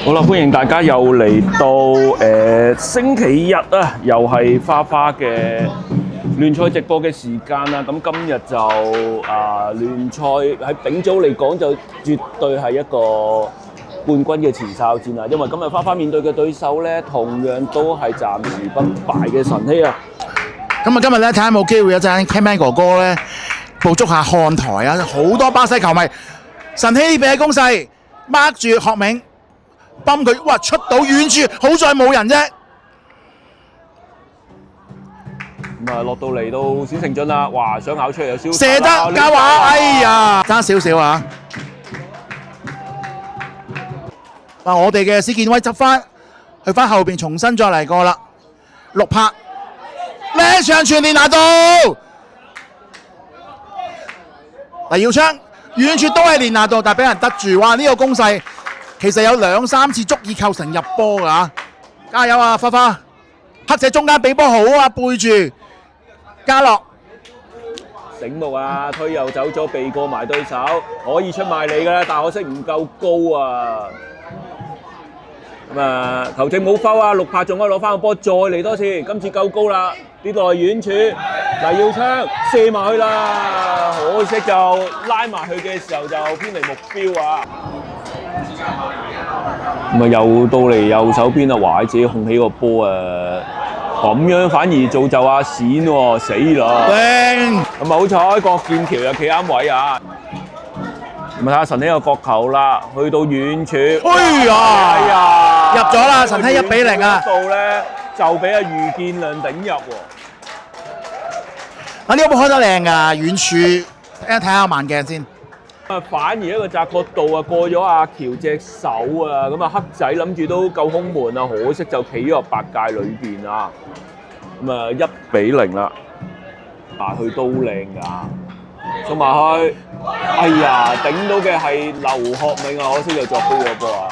好啦，歡迎大家又嚟到星期日啊，又係花花嘅聯賽直播嘅時間啦。咁今日就聯賽喺丙組嚟講就絕對係一個冠軍嘅前哨戰啦。因為今日花花面對嘅對手咧，同樣都係暫時不敗嘅晨曦啊。咁啊，今日咧睇下有冇機會一陣 Camman 哥哥咧捕捉下看台啊！好多巴西球迷，晨曦俾嘅攻勢 mark 住學銘。泵佢，哇！出到遠處，好在冇人啫。咁啊，落到嚟到冼成俊啦，哇！想咬出嚟有少射得嘉華，哎呀，爭少少啊！我哋嘅史建威執翻，去翻後邊重新再嚟過啦。陸柏靚長傳連拿度，黎耀昌遠處都係連拿度，但係俾人得住，哇！呢個攻勢。其實有兩三次足以構成入波㗎，加油啊，花花！黑仔中間俾波好啊，背住嘉樂，醒目啊，推又走咗，避過埋對手，可以出賣你㗎啦，但可惜唔夠高啊！咁啊，球證冇foul啊，陸柏仲可以攞翻個波，再嚟多次，今次夠高啦，呢度係遠處，黎耀昌射埋去啦，可惜就拉埋去嘅時候就偏離目標啊！咁啊，又到嚟右手邊啊，華自己控起個波啊，咁樣反而造就阿冼喎，死啦！咁啊，好彩郭劍橋又企啱位啊！咁啊，睇下晨曦個角球啦，去到遠處，哎呀，入咗啦！晨曦1-0啊！度咧就俾阿余建亮頂入喎。呢個波開得靚㗎，遠處睇下慢鏡先。反而一個窄角度啊，過咗阿喬隻手啊，咁啊黑仔諗住都夠空門啊，可惜就企咗入白界裏邊啊，咁啊1-0啦，埋去都靚㗎，送埋去，哎呀頂到嘅係劉學銘啊，可惜就作高咗波啊，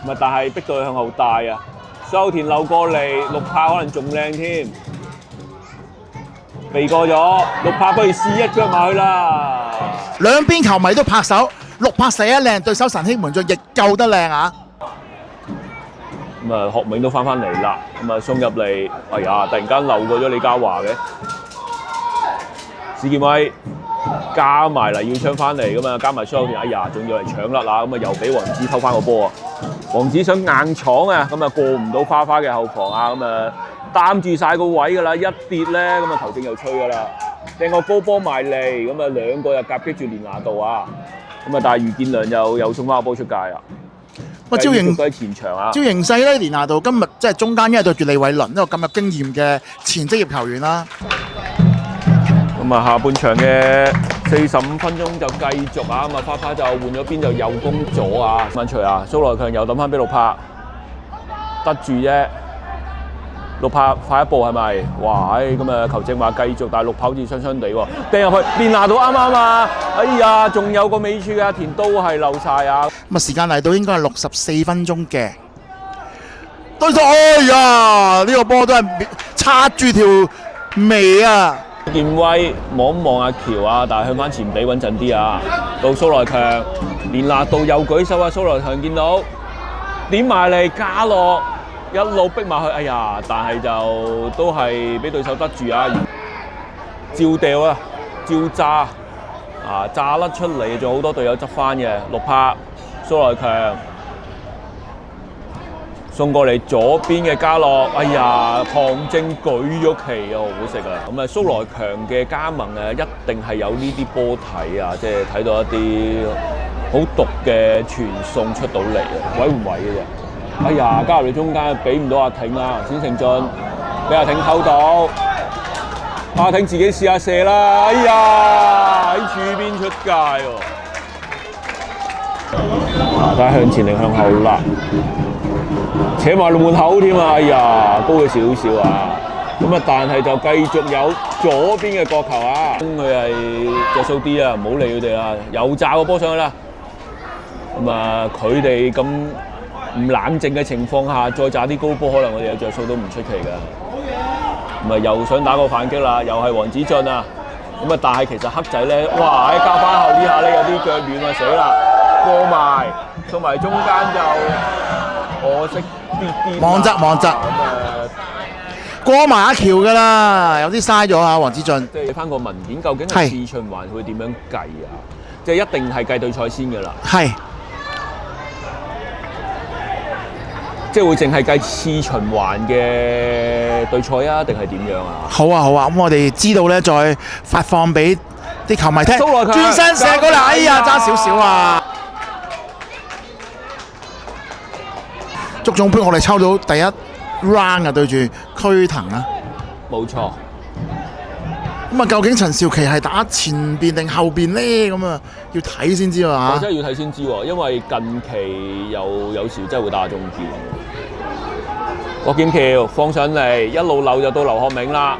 咁啊但係逼到佢向後帶啊，蘇田漏過嚟，陸柏可能仲靚添。避過咗，陸柏不如試一腳埋去啦！兩邊球迷都拍手，陸柏射一靚，對手晨曦門將亦救得靚啊！咁啊，學銘都翻嚟啦，咁啊送入嚟，哎呀，突然間漏過咗李嘉華嘅，史建威加埋黎耀昌翻嚟，咁啊加埋蘇田，哎呀，仲要嚟搶甩啦，咁啊又俾黃子偷翻個波啊！黃子想硬闖啊，咁啊過唔到花花嘅後防啊，咁啊〜擔住晒個位㗎啦，一跌咧咁啊球證又吹㗎啦，掟個高波埋嚟，咁啊兩個又夾擊住連拿度啊，咁啊但係余建亮又送翻個波出界啊！哇，照形喺前場啊！照形勢咧，連拿度今日即係中間因為對住李偉倫呢個咁有經驗嘅前職業球員啦。咁啊下半場嘅45分鐘就繼續啊，咁啊花花就換咗邊就右攻左啊，文徐啊，蘇來強又抌翻俾陸柏，得住啫。陸柏快一步係咪？哇！咁啊球證話繼續，但係陸柏好似傷傷地喎，掟入去連拿度啱啱啊！哎呀，仲有個尾處嘅田都係漏晒啊！咁啊時間嚟到應該係64分鐘嘅，對手哎呀呢個波都係插住條尾啊！建威望一望阿喬啊，但係向翻前比穩陣啲啊！到蘇來強，連拿度又舉手啊！蘇來強見到點埋嚟嘉樂。一路逼埋去，哎呀！但係就都係俾對手得住啊！照掉啊，照炸啊，炸甩出嚟，仲有好多隊友執翻嘅。陸柏、蘇來強送過嚟左邊嘅嘉樂，哎呀！旁正舉咗旗啊，好食啊！咁啊，蘇來強嘅加盟啊，一定係有呢啲波睇啊，即係睇到一啲好毒嘅傳送出到嚟啊，毀唔毀嘅啫？哎呀，加入你中間俾唔到阿挺啊，冼成俊俾阿挺偷到，阿挺自己試下射啦，哎呀喺柱邊出界喎，但係向前定向後啦，扯埋門口添啊，哎呀高咗少少啊，咁啊但係就繼續有左邊嘅角球啊，佢係着數啲啊，唔好理佢哋啦，又炸個波上去啦，咁啊佢哋咁唔冷靜嘅情況下，再炸啲高波，可能我哋有着數都唔出奇㗎。咁啊，又想打個反擊啦，又係黃子俊啊。咁啊，但係其實黑仔咧，哇！喺交翻後呢下咧有啲腳軟啊，死啦！過埋，送埋中間就可惜啲望側過埋一橋㗎啦，有啲嘥咗啊，黃子俊。即係睇翻個文件，究竟係係次循環會點樣計啊？即係一定係計對賽先㗎啦，係即係會淨係計次循環嘅對賽啊，定係點樣啊？好啊，咁我哋知道咧，再發放俾啲球迷聽。蘇來強轉身射過嚟，哎呀，爭少少啊！足總杯我哋抽到第一 round 啊，對住區騰啊。冇錯，咁啊，究竟陳肇麒係打前邊定後邊咧？咁啊，要睇先知啊嚇。我真係要睇先知喎，因為近期有時真係會打中劍。郭劍橋放上嚟，一路漏就到劉學銘啦。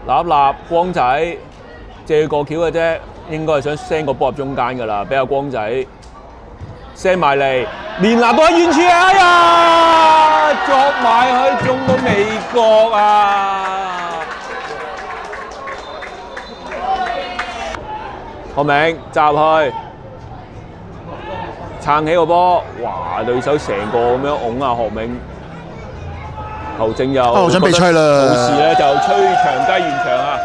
立光仔借個橋嘅啫，應該係想 send 個波入中間㗎啦，俾阿光仔 send 埋嚟，連拿到喺遠處啊！哎呀，作埋去中到美國啊！學銘揸入去，撐起個波，哇！對手成個咁樣擁啊，學銘球證又準備吹啦，到時咧就吹長雞完場啊！